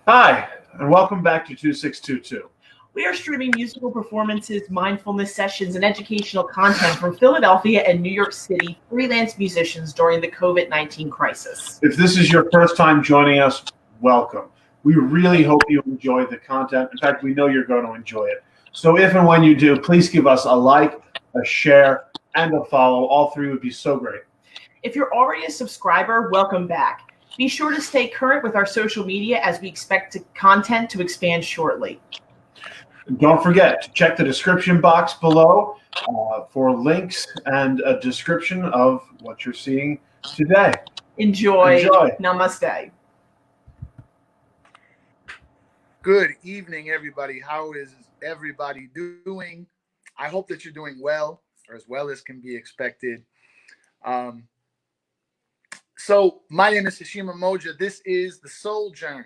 Hi, and welcome back to 2622. We are streaming musical performances, mindfulness sessions, and educational content from Philadelphia and New York City freelance musicians during the COVID-19 crisis. If this is your first time joining us, welcome. We really hope you enjoy the content. In fact, we know you're going to enjoy it. So if and when you do, please give us a like, a share, and a follow. All three would be so great. If you're already a subscriber, welcome back. Be sure to stay current with our social media as we expect content to expand shortly. Don't forget to check the description box below for links and a description of what you're seeing today. Enjoy. Namaste. Good evening, everybody. How is everybody doing? I hope that you're doing well, or as well as can be expected. So my name is Heshima Moja. This is the SoulJourn.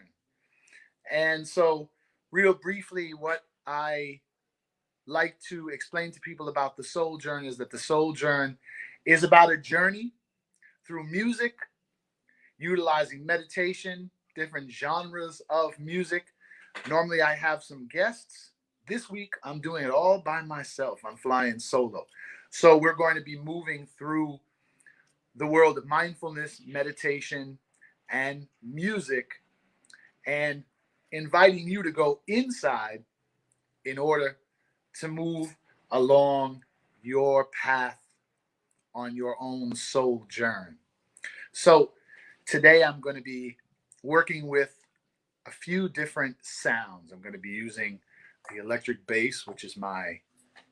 And so real briefly, what I like to explain to people about the SoulJourn is that the SoulJourn is about a journey through music, utilizing meditation, different genres of music. Normally I have some guests. This week I'm doing it all by myself. I'm flying solo. So we're going to be moving through the world of mindfulness, meditation, and music, and inviting you to go inside in order to move along your path on your own soul journey. So today I'm going to be working with a few different sounds. I'm going to be using the electric bass, which is my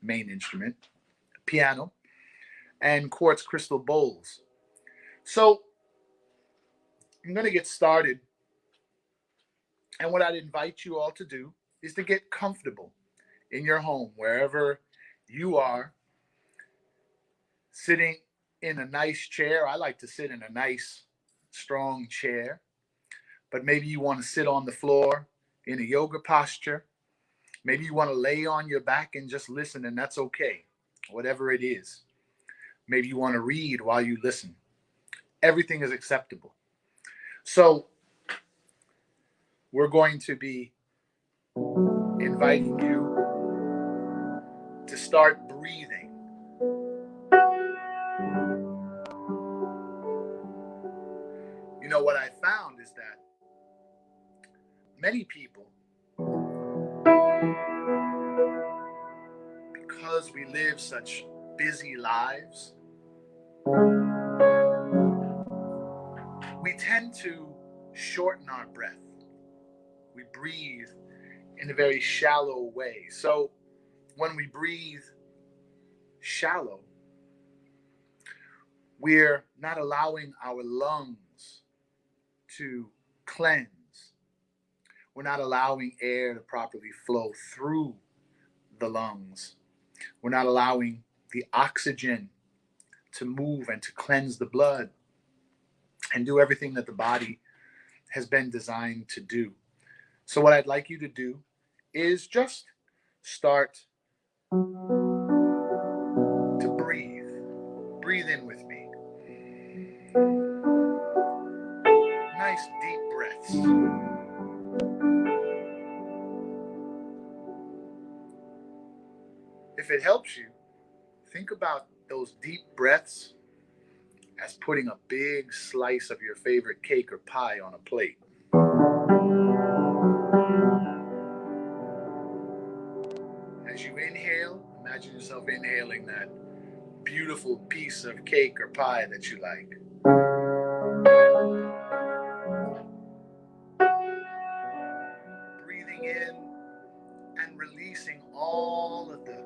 main instrument, piano, and quartz crystal bowls. So I'm going to get started. And what I'd invite you all to do is to get comfortable in your home, wherever you are, sitting in a nice chair. I like to sit in a nice, strong chair, but maybe you want to sit on the floor in a yoga posture. Maybe you want to lay on your back and just listen, and that's okay, whatever it is. Maybe you want to read while you listen. Everything is acceptable. So we're going to be inviting you to start breathing. You know, what I found is that many people, because we live such busy lives, we tend to shorten our breath. We breathe in a very shallow way. So when we breathe shallow, we're not allowing our lungs to cleanse. We're not allowing air to properly flow through the lungs. We're not allowing the oxygen to move and to cleanse the blood and do everything that the body has been designed to do. So what I'd like you to do is just start to breathe. Breathe in with me. Nice deep breaths. If it helps you, think about those deep breaths as putting a big slice of your favorite cake or pie on a plate. As you inhale, imagine yourself inhaling that beautiful piece of cake or pie that you like. Breathing in and releasing all of the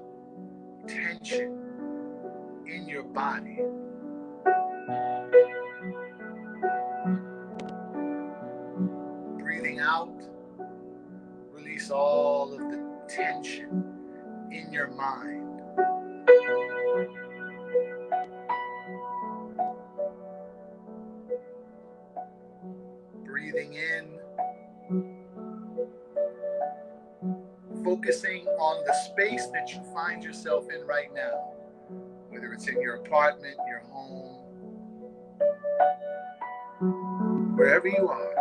tension in your body. Breathing out, release all of the tension in your mind. Breathing in, focusing on the space that you find yourself in right now, whether it's in your apartment, your home, wherever you are.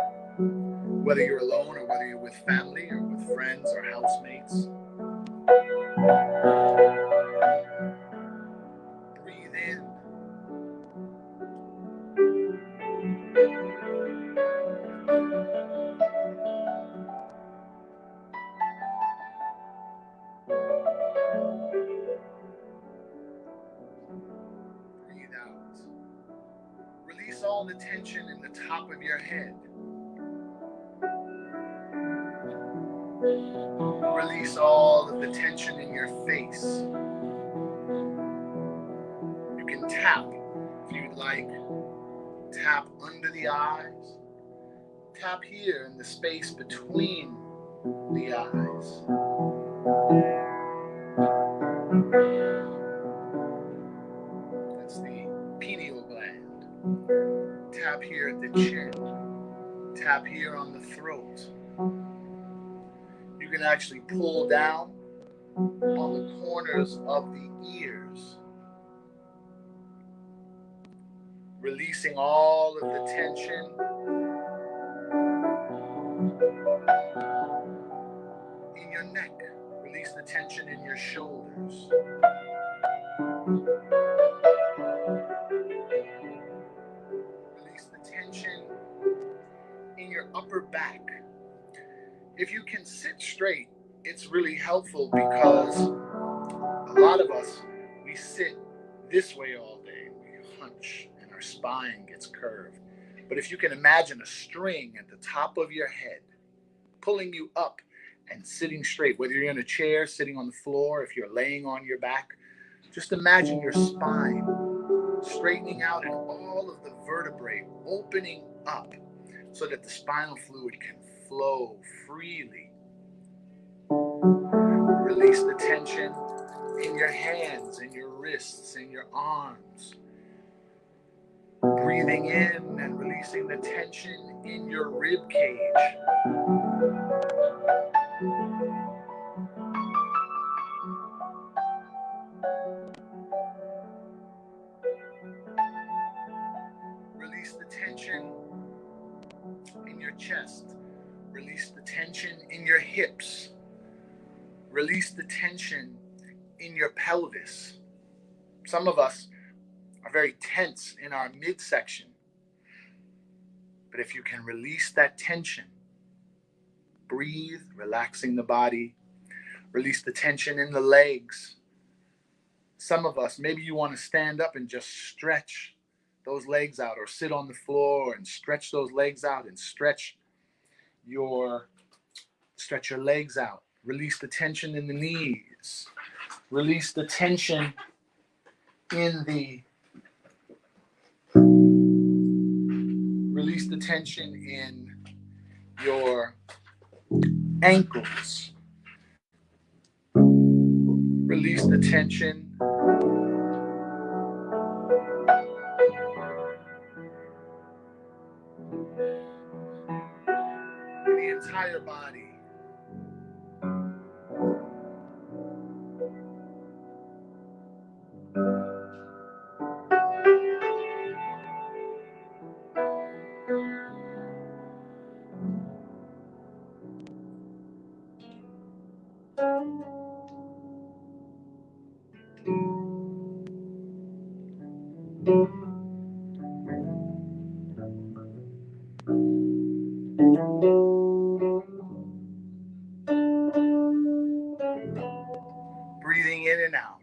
whether you're alone or whether you're with family or with friends or housemates. Breathe in. Breathe out. Release all the tension in the top of your head. Release all of the tension in your face. You can tap if you'd like. Tap under the eyes. Tap here in the space between the eyes. That's the pineal gland. Tap here at the chin. Tap here on the throat. You can actually pull down on the corners of the ears, releasing all of the tension in your neck. Release the tension in your shoulders. Release the tension in your upper back. If you can sit straight, it's really helpful because a lot of us, we sit this way all day. We hunch and our spine gets curved. But if you can imagine a string at the top of your head, pulling you up and sitting straight, whether you're in a chair, sitting on the floor, if you're laying on your back, just imagine your spine straightening out and all of the vertebrae opening up so that the spinal fluid can flow freely. Release the tension in your hands, in your wrists, in your arms. Breathing in and releasing the tension in your rib cage. Release the tension in your chest. Release the tension in your hips. Release the tension in your pelvis. Some of us are very tense in our midsection. But if you can release that tension, breathe, relaxing the body. Release the tension in the legs. Some of us, maybe you want to stand up and just stretch those legs out, or sit on the floor and stretch those legs out and stretch your legs out. Release the tension in the knees. Release the tension in the Release the tension in your ankles. Release the tension in the entire body. Breathing in and out.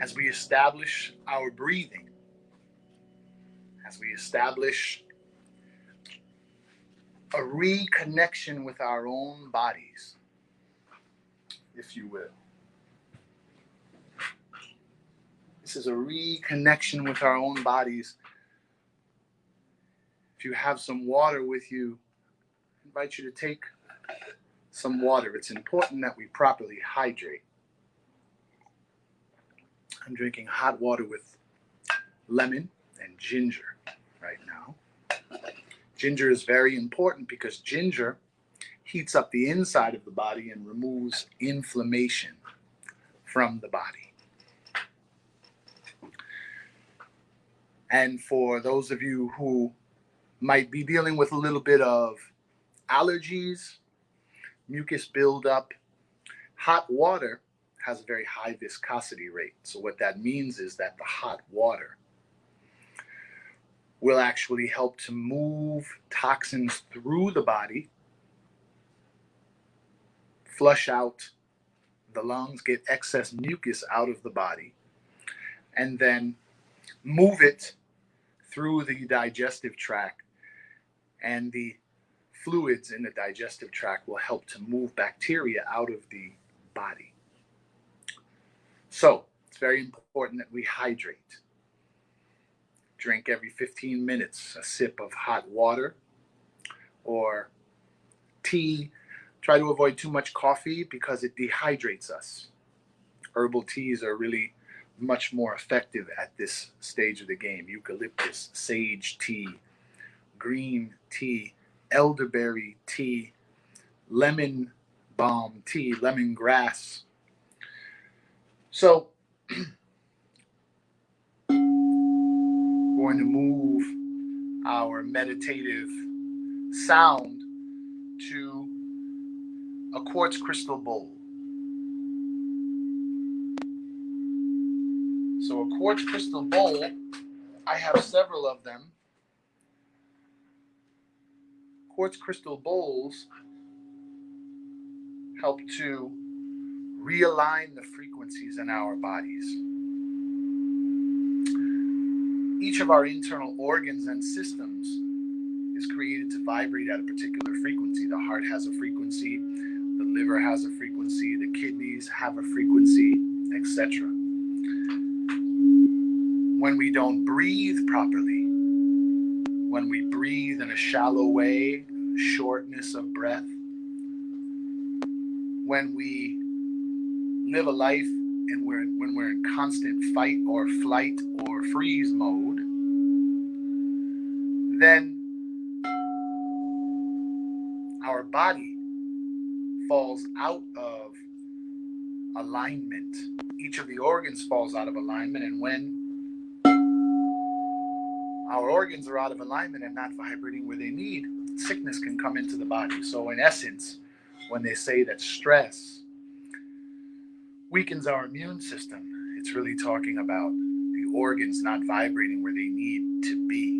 as we establish our breathing, as we establish a reconnection with our own bodies, if you will. This is a reconnection with our own bodies. If you have some water with you, I invite you to take some water. It's important that we properly hydrate. I'm drinking hot water with lemon and ginger right now. Ginger is very important because ginger heats up the inside of the body and removes inflammation from the body. And for those of you who might be dealing with a little bit of allergies, mucus buildup, hot water has a very high viscosity rate. So what that means is that the hot water will actually help to move toxins through the body, flush out the lungs, get excess mucus out of the body, and then move it through the digestive tract. And the fluids in the digestive tract will help to move bacteria out of the body. So it's very important that we hydrate. Drink every 15 minutes a sip of hot water or tea. Try to avoid too much coffee because it dehydrates us. Herbal teas are really much more effective at this stage of the game. Eucalyptus, sage tea, green tea, elderberry tea, lemon balm tea, lemongrass. So we're going to move our meditative sound to a quartz crystal bowl. So a quartz crystal bowl, I have several of them. Quartz crystal bowls help to realign the frequencies in our bodies. Each of our internal organs and systems is created to vibrate at a particular frequency. The heart has a frequency, the liver has a frequency, the kidneys have a frequency, etc. When we don't breathe properly, when we breathe in a shallow way, shortness of breath, when we live a life and when we're in constant fight or flight or freeze mode, then our body falls out of alignment. Each of the organs falls out of alignment, and when our organs are out of alignment and not vibrating where they need, sickness can come into the body. So in essence, when they say that stress weakens our immune system, it's really talking about the organs not vibrating where they need to be.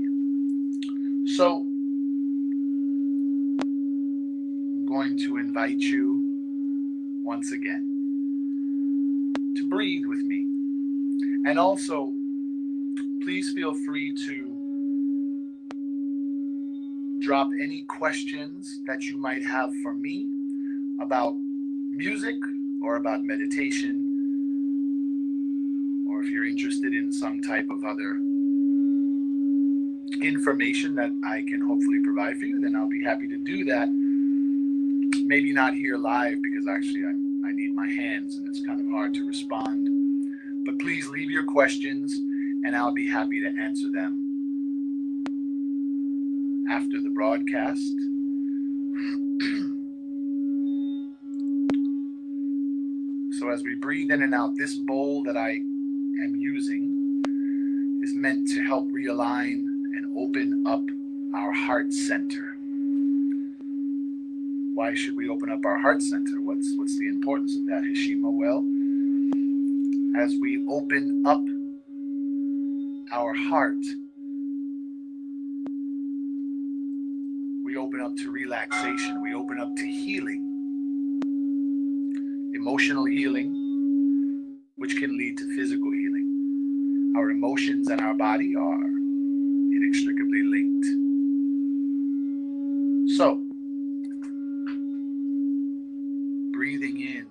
So I'm going to invite you once again to breathe with me. And also, please feel free to drop any questions that you might have for me about music or about meditation, or if you're interested in some type of other information that I can hopefully provide for you, then I'll be happy to do that. Maybe not here live because actually I need my hands and it's kind of hard to respond. But please leave your questions and I'll be happy to answer them after the broadcast. So as we breathe in and out, this bowl that I am using is meant to help realign and open up our heart center. Why should we open up our heart center? What's the importance of that, Heshima? Well, as we open up our heart, we open up to relaxation. We open up to healing, emotional healing, which can lead to physical healing. Our emotions and our body are inextricably linked. So, breathing in,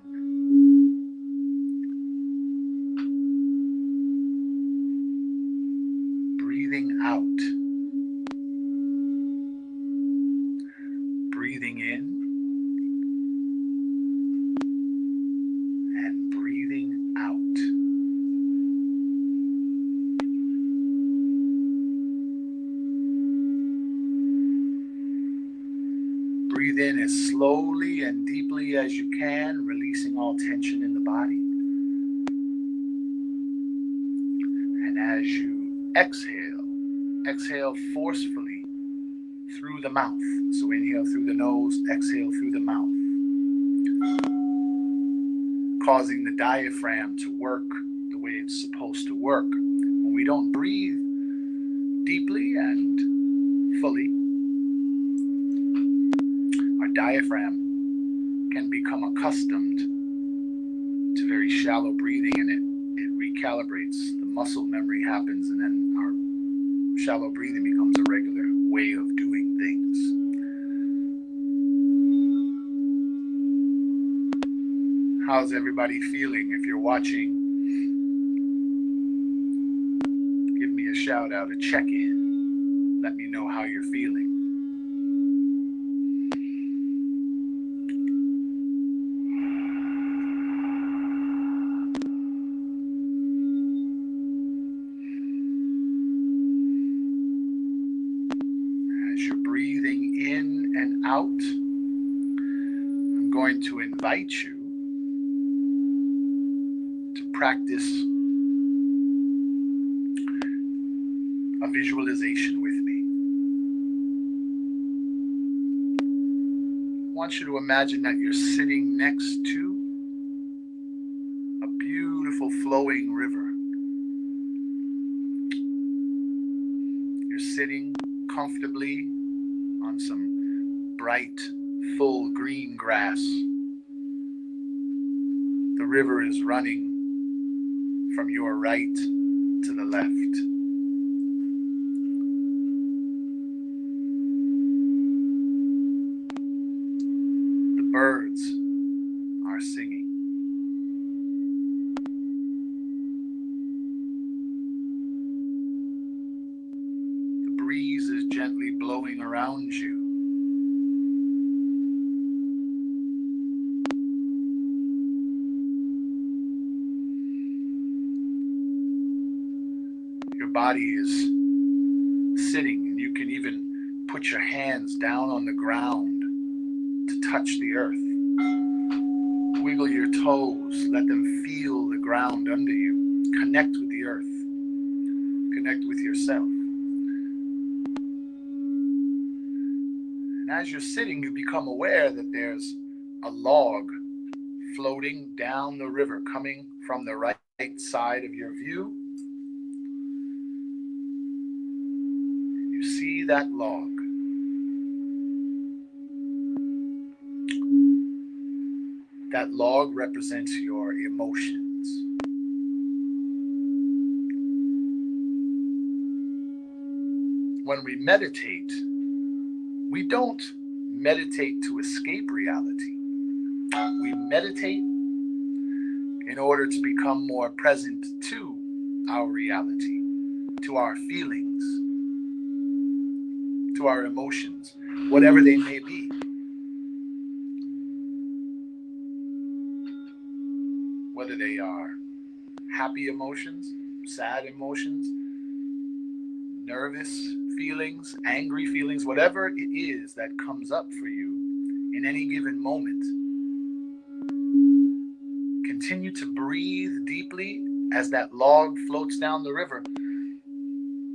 breathing out, breathing in, and breathing out. Breathe in as slowly and deeply as you can, releasing all tension in the body. And as you exhale forcefully through the mouth. So inhale through the nose, exhale through the mouth, causing the diaphragm to work the way it's supposed to work. When we don't breathe deeply and fully, our diaphragm can become accustomed to very shallow breathing, and it recalibrates. The muscle memory happens, and then our shallow breathing becomes a regular way of doing things. How's everybody feeling? If you're watching, give me a shout out, a check-in. Let me know how you're feeling. As you're breathing in and out, I'm going to invite you to practice a visualization with me. I want you to imagine that you're sitting next to a beautiful flowing river. You're sitting comfortably on some bright, full green grass. The river is running from your right to the left. The birds are singing. The breeze is gently blowing around you. Your body is sitting, and you can even put your hands down on the ground to touch the earth. Wiggle your toes, let them feel the ground under you. Connect with the earth. Connect with yourself. And as you're sitting, you become aware that there's a log floating down the river, coming from the right side of your view. You see that log. That log represents your emotions. When we meditate, we don't meditate to escape reality. We meditate in order to become more present to our reality, to our feelings, to our emotions, whatever they may be. Whether they are happy emotions, sad emotions, nervous feelings, angry feelings, whatever it is that comes up for you in any given moment. Continue to breathe deeply as that log floats down the river.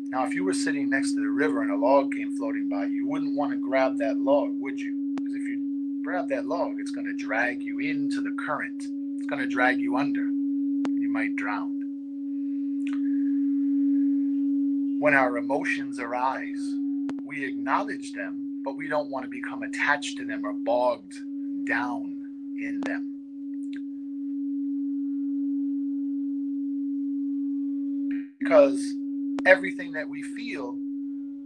Now, if you were sitting next to the river and a log came floating by, you wouldn't want to grab that log, would you? Because if you grab that log, it's going to drag you into the current. It's going to drag you under. You might drown. When our emotions arise, we acknowledge them, but we don't want to become attached to them or bogged down in them. because everything that we feel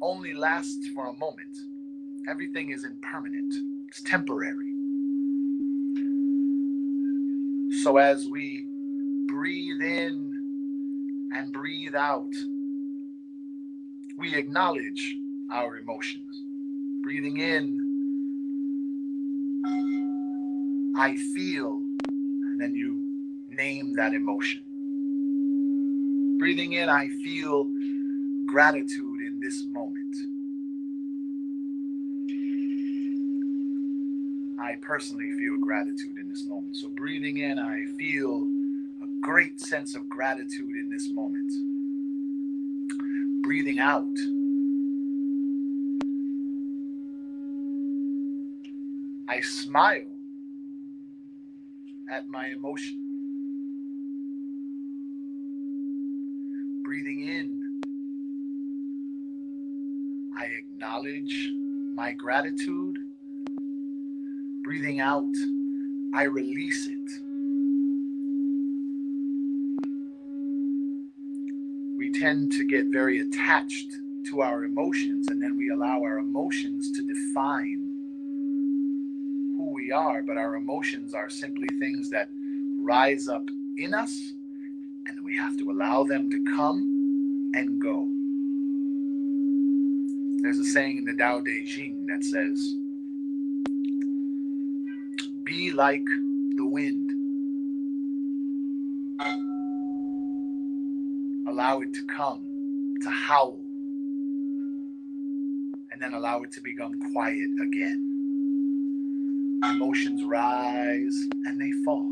only lasts for a moment. Everything is impermanent. It's temporary. So as we breathe in and breathe out, we acknowledge our emotions. Breathing in, I feel, and then you name that emotion. Breathing in, I feel gratitude in this moment. I personally feel gratitude in this moment. So breathing in, I feel a great sense of gratitude in this moment. Breathing out, I smile at my emotion. Breathing in, I acknowledge my gratitude. Breathing out, I release it. We tend to get very attached to our emotions, and then we allow our emotions to define who we are, but our emotions are simply things that rise up in us, and we have to allow them to come and go. There's a saying in the Tao Te Ching that says, be like the wind. Allow it to come, to howl, and then allow it to become quiet again. Emotions rise and they fall.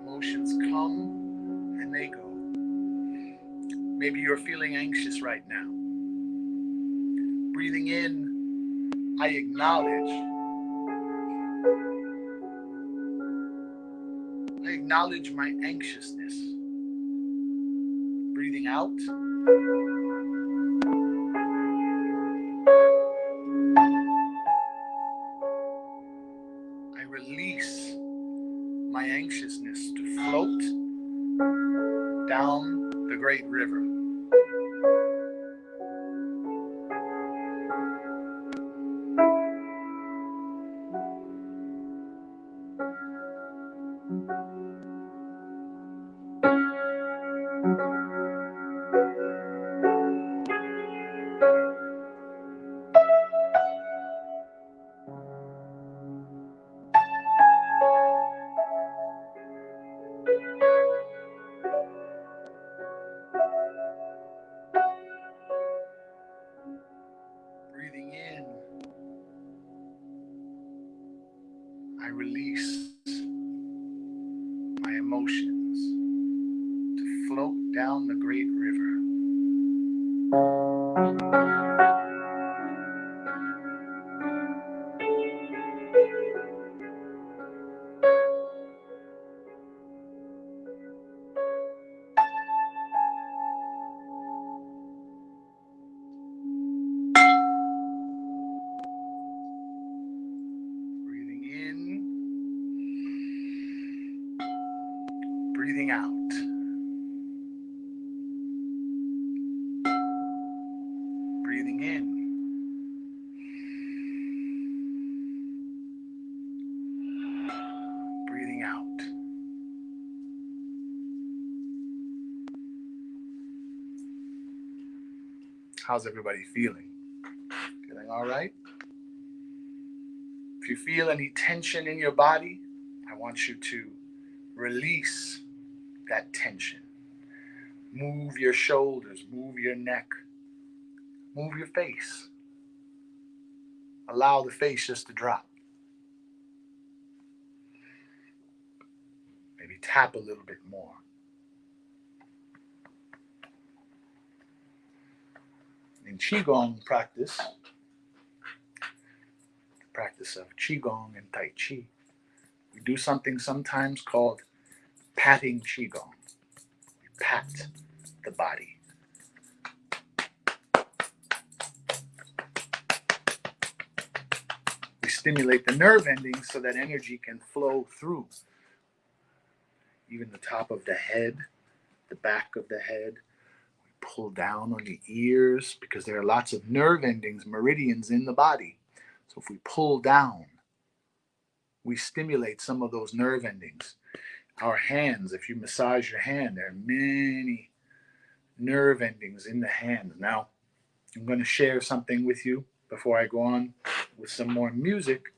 Emotions come and they go. Maybe you're feeling anxious right now. Breathing in, I acknowledge my anxiousness. Breathing out, I release my anxiousness to float down the great river. Breathing in, I release my emotions to float down the great river. Breathing in, breathing out. Breathing in, breathing out. How's everybody feeling? Feeling all right? If you feel any tension in your body, I want you to release that tension. Move your shoulders, move your neck, move your face. Allow the face just to drop. Maybe tap a little bit more. In Qigong practice of Qigong and Tai Chi, We do something sometimes called patting qigong. We pat the body. We stimulate the nerve endings so that energy can flow through. Even the top of the head, the back of the head. We pull down on the ears because there are lots of nerve endings, meridians in the body. So if we pull down, we stimulate some of those nerve endings. Our hands, if you massage your hand, there are many nerve endings in the hand. Now, I'm going to share something with you before I go on with some more music.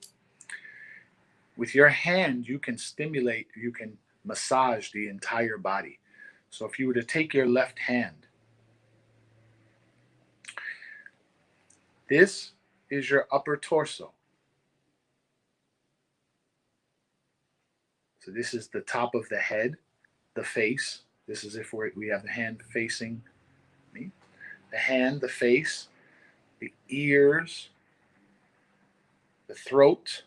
With your hand, you can stimulate, you can massage the entire body. So if you were to take your left hand, this is your upper torso. So this is the top of the head, the face. This is if we have the hand facing me. The hand, the face, the ears, the throat,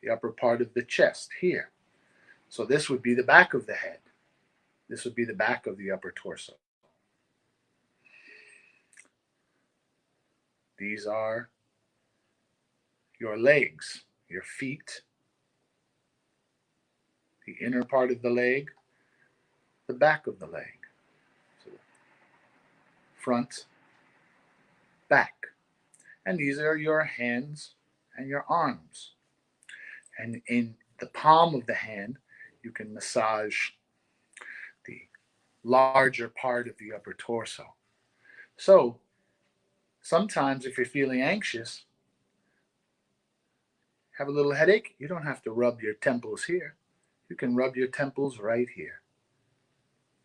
the upper part of the chest here. So this would be the back of the head. This would be the back of the upper torso. These are your legs, your feet, the inner part of the leg, the back of the leg. So front, back. And these are your hands and your arms. And in the palm of the hand, you can massage the larger part of the upper torso. So sometimes if you're feeling anxious, have a little headache, you don't have to rub your temples here. You can rub your temples right here.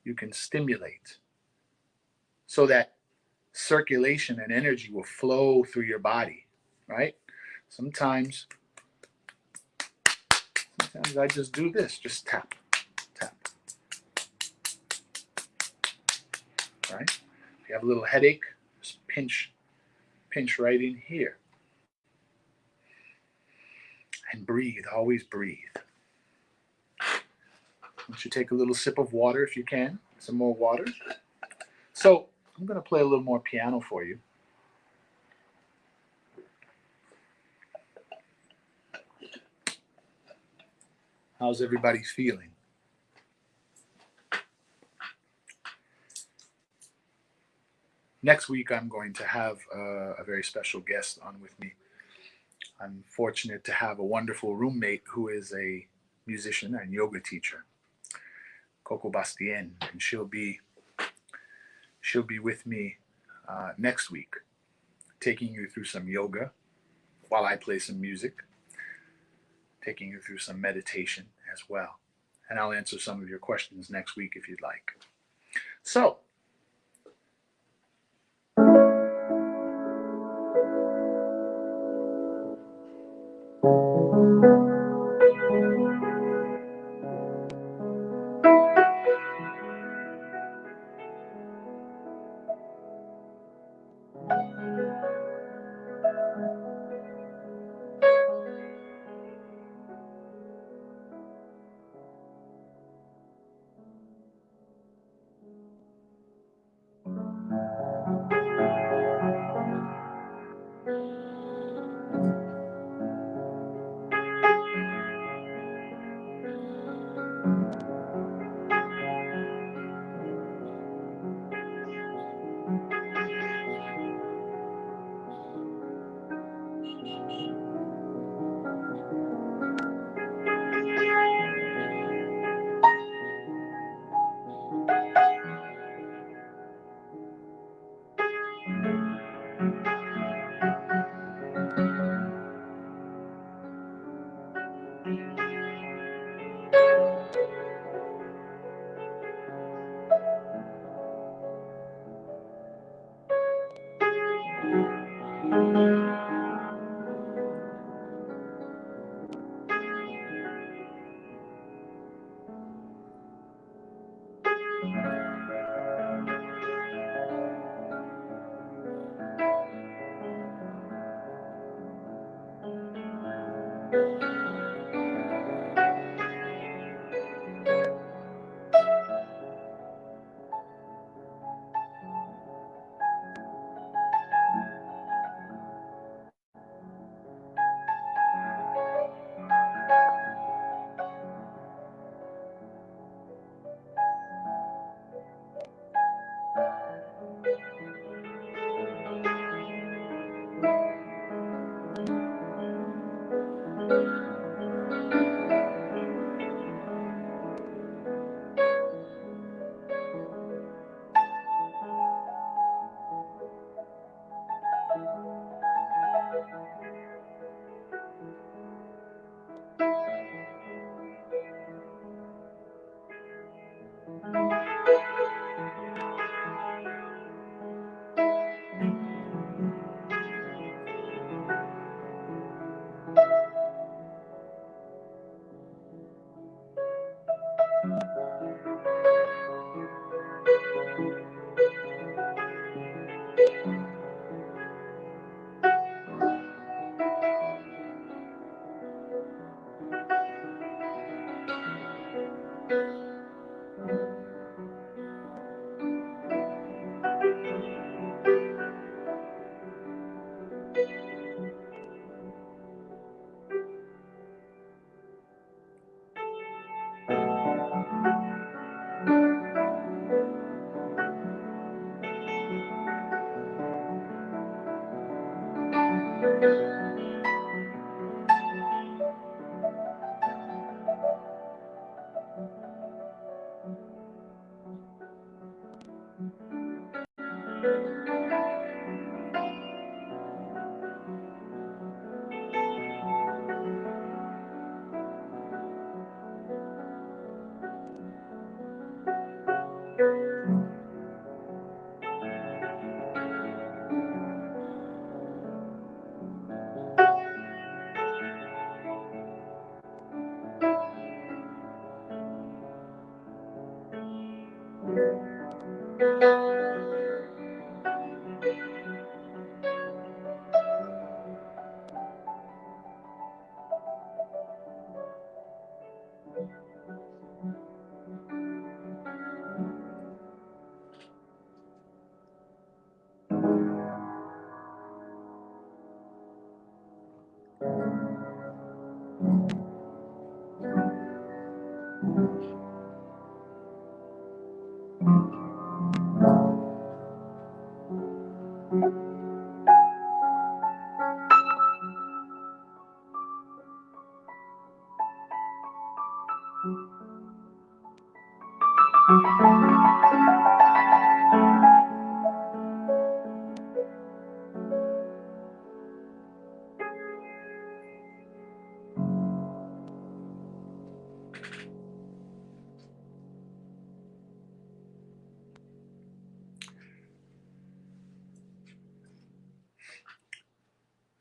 You can stimulate so that circulation and energy will flow through your body, right? Sometimes I just do this, just tap, tap, right? If you have a little headache, just pinch right in here. And breathe, always breathe. Why don't you take a little sip of water if you can, some more water. So I'm going to play a little more piano for you. How's everybody feeling? Next week, I'm going to have a very special guest on with me. I'm fortunate to have a wonderful roommate who is a musician and yoga teacher, Coco Bastien, and she'll be with me next week, taking you through some yoga while I play some music, taking you through some meditation as well. And I'll answer some of your questions next week if you'd like. So,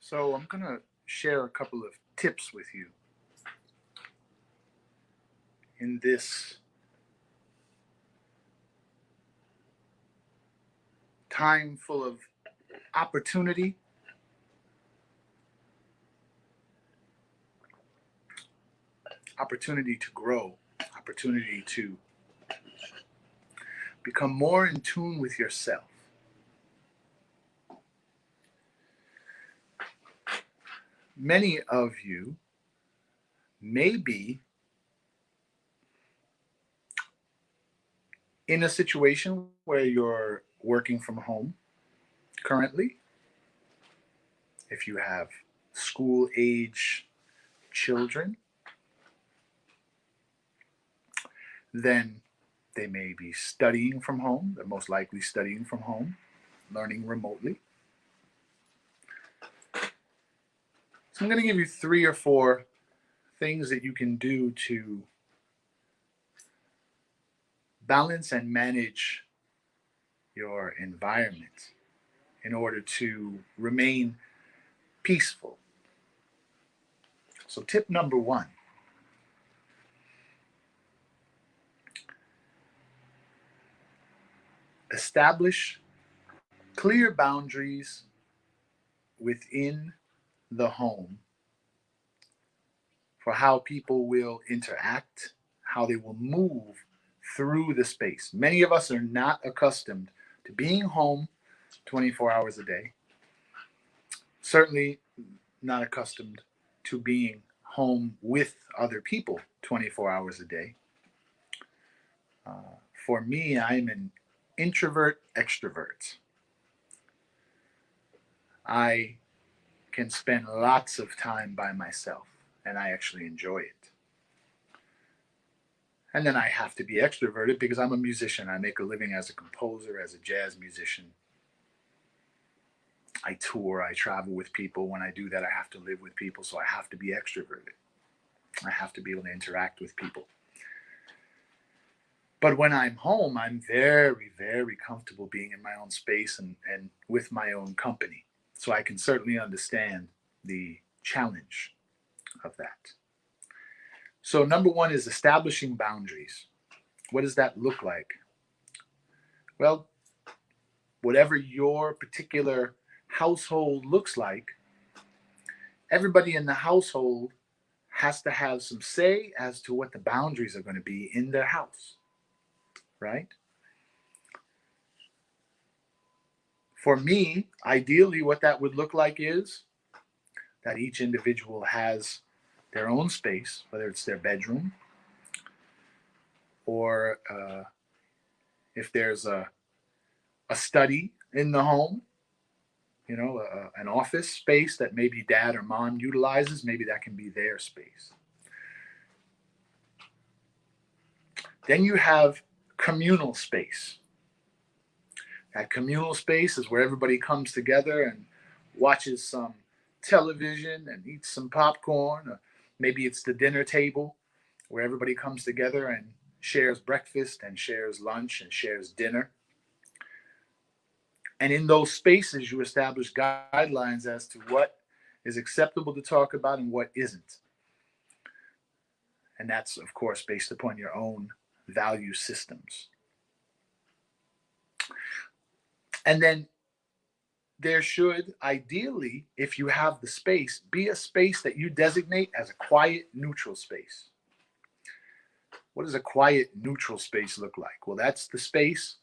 So I'm going to share a couple of tips with you in this time full of opportunity, opportunity to grow, opportunity to become more in tune with yourself. Many of you may be in a situation where you're working from home currently. If you have school age children, then they may be studying from home. They're most likely studying from home, learning remotely. So I'm going to give you 3 or 4 things that you can do to balance and manage your environment in order to remain peaceful. So tip number 1, establish clear boundaries within the home for how people will interact, how they will move through the space. Many of us are not accustomed to being home 24 hours a day. Certainly not accustomed to being home with other people 24 hours a day. For me, I'm an introvert extrovert. I can spend lots of time by myself, and I actually enjoy it. And then I have to be extroverted because I'm a musician. I make a living as a composer, as a jazz musician. I tour, I travel with people. When I do that, I have to live with people, so I have to be extroverted. I have to be able to interact with people. But when I'm home, I'm very, very comfortable being in my own space and with my own company. So I can certainly understand the challenge of that. So number 1 is establishing boundaries. What does that look like? Well, whatever your particular household looks like, everybody in the household has to have some say as to what the boundaries are going to be in their house, right? For me, ideally, what that would look like is that each individual has their own space, whether it's their bedroom or if there's a study in the home, an office space that maybe dad or mom utilizes, maybe that can be their space. Then you have communal space. That communal space is where everybody comes together and watches some television and eats some popcorn. Or maybe it's the dinner table where everybody comes together and shares breakfast and shares lunch and shares dinner. And in those spaces, you establish guidelines as to what is acceptable to talk about and what isn't. And that's, of course, based upon your own value systems. And then there should, ideally, if you have the space, be a space that you designate as a quiet, neutral space. What does a quiet, neutral space look like? Well, that's the space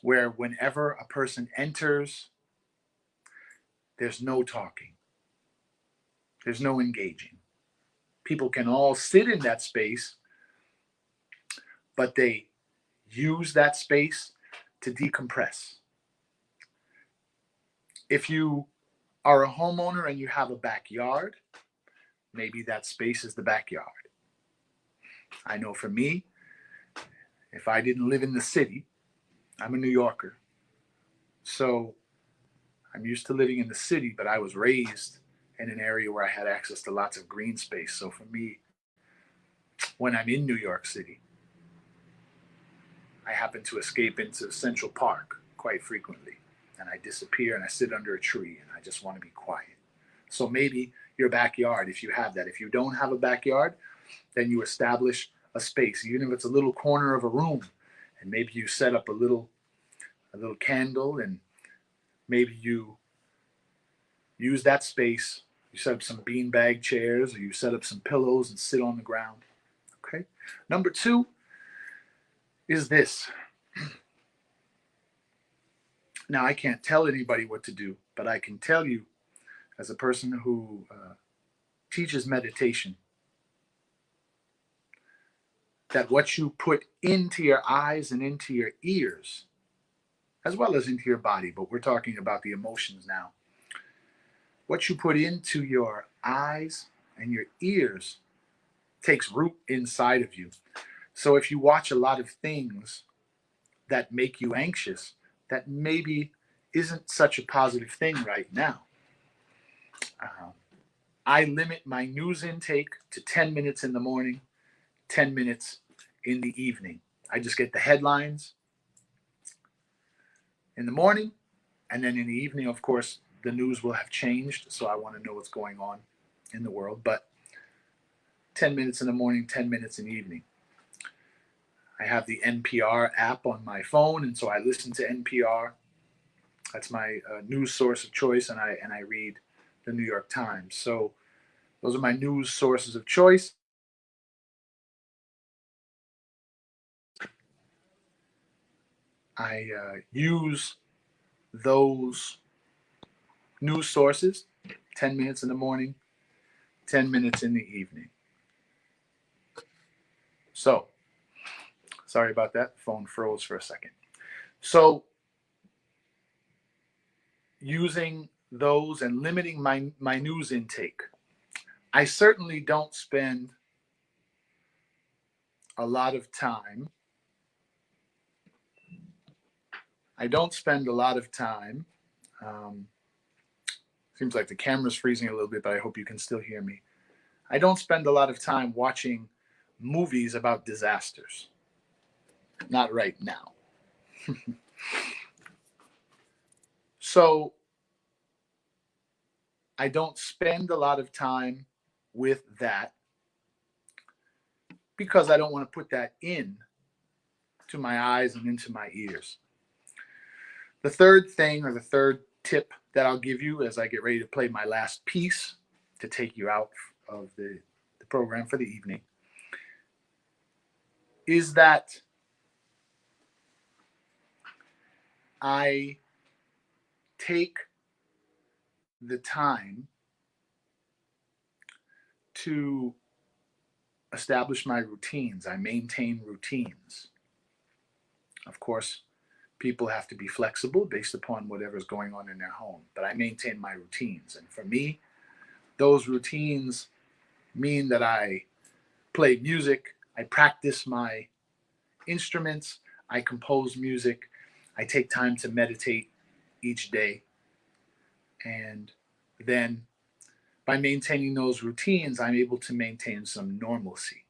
where whenever a person enters, there's no talking, there's no engaging. People can all sit in that space, but they use that space to decompress. If you are a homeowner and you have a backyard, maybe that space is the backyard. I know for me, if I didn't live in the city, I'm a New Yorker. So I'm used to living in the city, but I was raised in an area where I had access to lots of green space. So for me, when I'm in New York City, I happen to escape into Central Park quite frequently. And I disappear and I sit under a tree and I just want to be quiet. So maybe your backyard, if you have that. If you don't have a backyard, then you establish a space, even if it's a little corner of a room, and maybe you set up a little candle, and maybe you use that space. You set up some beanbag chairs, or you set up some pillows and sit on the ground. Okay. Number 2 is this. Now, I can't tell anybody what to do, but I can tell you, as a person who teaches meditation, that what you put into your eyes and into your ears, as well as into your body, but we're talking about the emotions now. What you put into your eyes and your ears takes root inside of you. So if you watch a lot of things that make you anxious, that maybe isn't such a positive thing right now. I limit my news intake to 10 minutes in the morning, 10 minutes in the evening. I just get the headlines in the morning, and then in the evening, of course, the news will have changed, so I want to know what's going on in the world. But 10 minutes in the morning, 10 minutes in the evening. I have the NPR app on my phone, and so I listen to NPR. That's my news source of choice, and I read the New York Times. So those are my news sources of choice. I use those news sources 10 minutes in the morning, 10 minutes in the evening. So, sorry about that. The phone froze for a second. So, using those and limiting my news intake. I certainly don't spend a lot of time. Seems like the camera's freezing a little bit, but I hope you can still hear me. I don't spend a lot of time watching movies about disasters. Not right now. So I don't spend a lot of time with that because I don't want to put that in to my eyes and into my ears. The third thing, or the third tip that I'll give you as I get ready to play my last piece to take you out of the program for the evening, is that I take the time to establish my routines. I maintain routines. Of course, people have to be flexible based upon whatever's going on in their home, but I maintain my routines. And for me, those routines mean that I play music, I practice my instruments, I compose music, I take time to meditate each day. And then by maintaining those routines, I'm able to maintain some normalcy.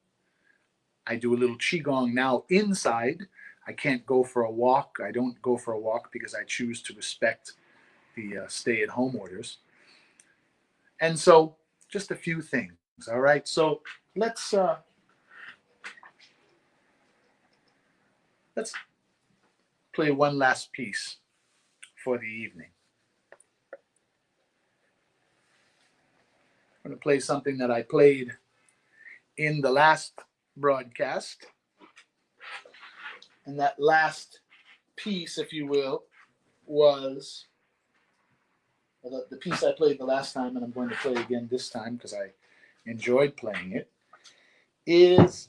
I do a little qigong now inside. I can't go for a walk. I don't go for a walk because I choose to respect the stay-at-home orders. And so, just a few things. All right. So let's play one last piece for the evening. I'm going to play something that I played in the last broadcast. And that last piece, if you will, was the piece I played the last time, and I'm going to play again this time because I enjoyed playing it, is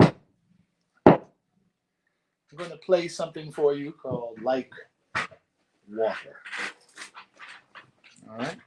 I'm going to play something for you called Like Water. All right?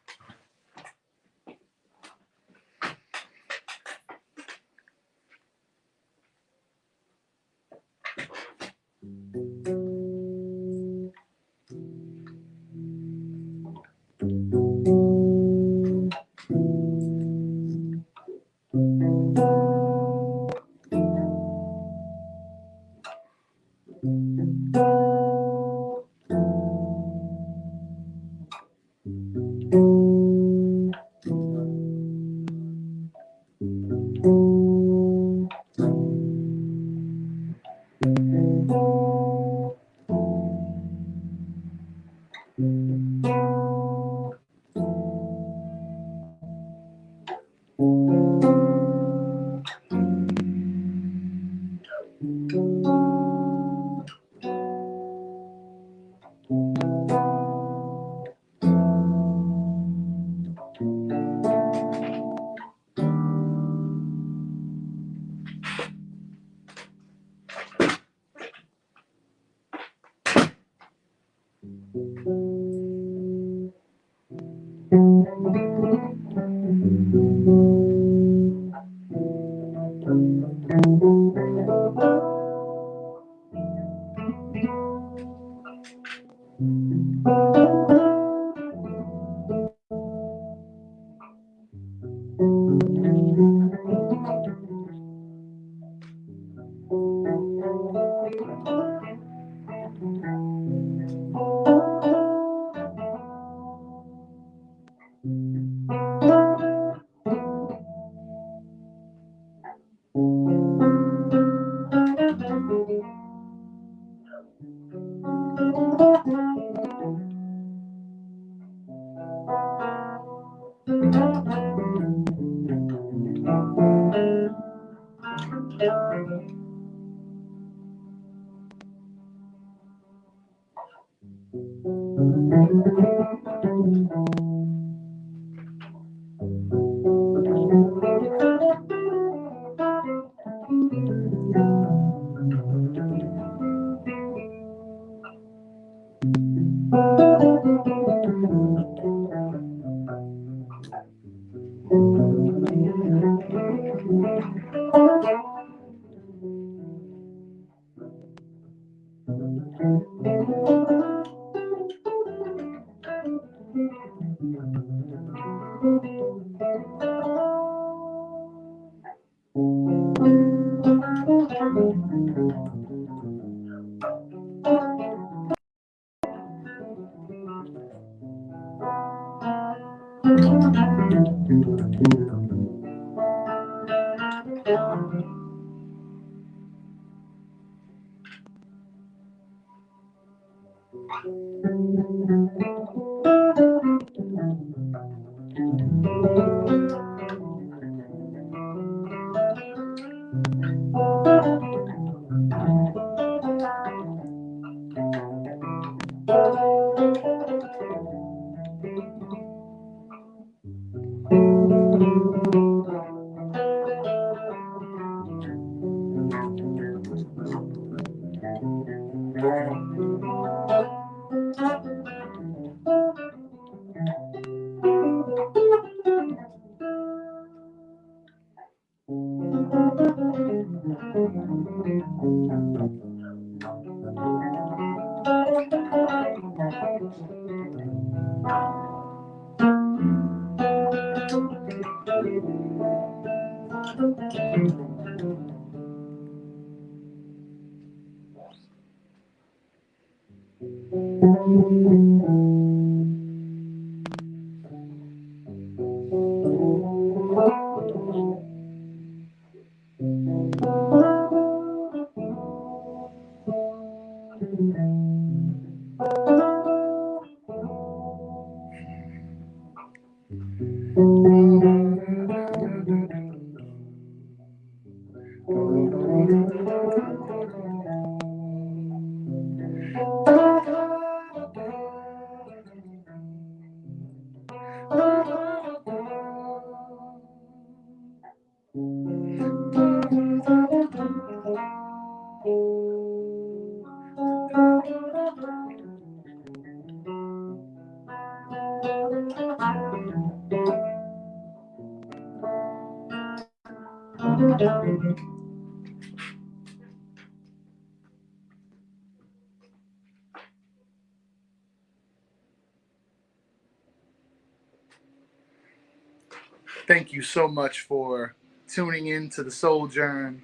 Thank you so much for tuning in to the SoulJourn.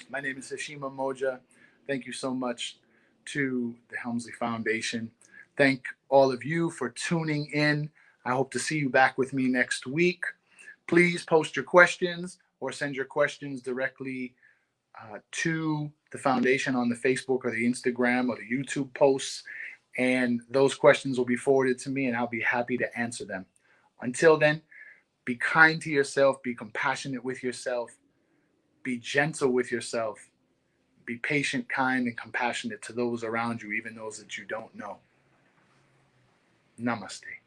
My name is Heshima Moja. Thank you so much to the Helmsley Foundation. Thank all of you for tuning in. I hope to see you back with me next week. Please post your questions or send your questions directly to the foundation on the Facebook or the Instagram or the YouTube posts. And those questions will be forwarded to me and I'll be happy to answer them. Until then, be kind to yourself, be compassionate with yourself, be gentle with yourself, be patient, kind, and compassionate to those around you, even those that you don't know. Namaste.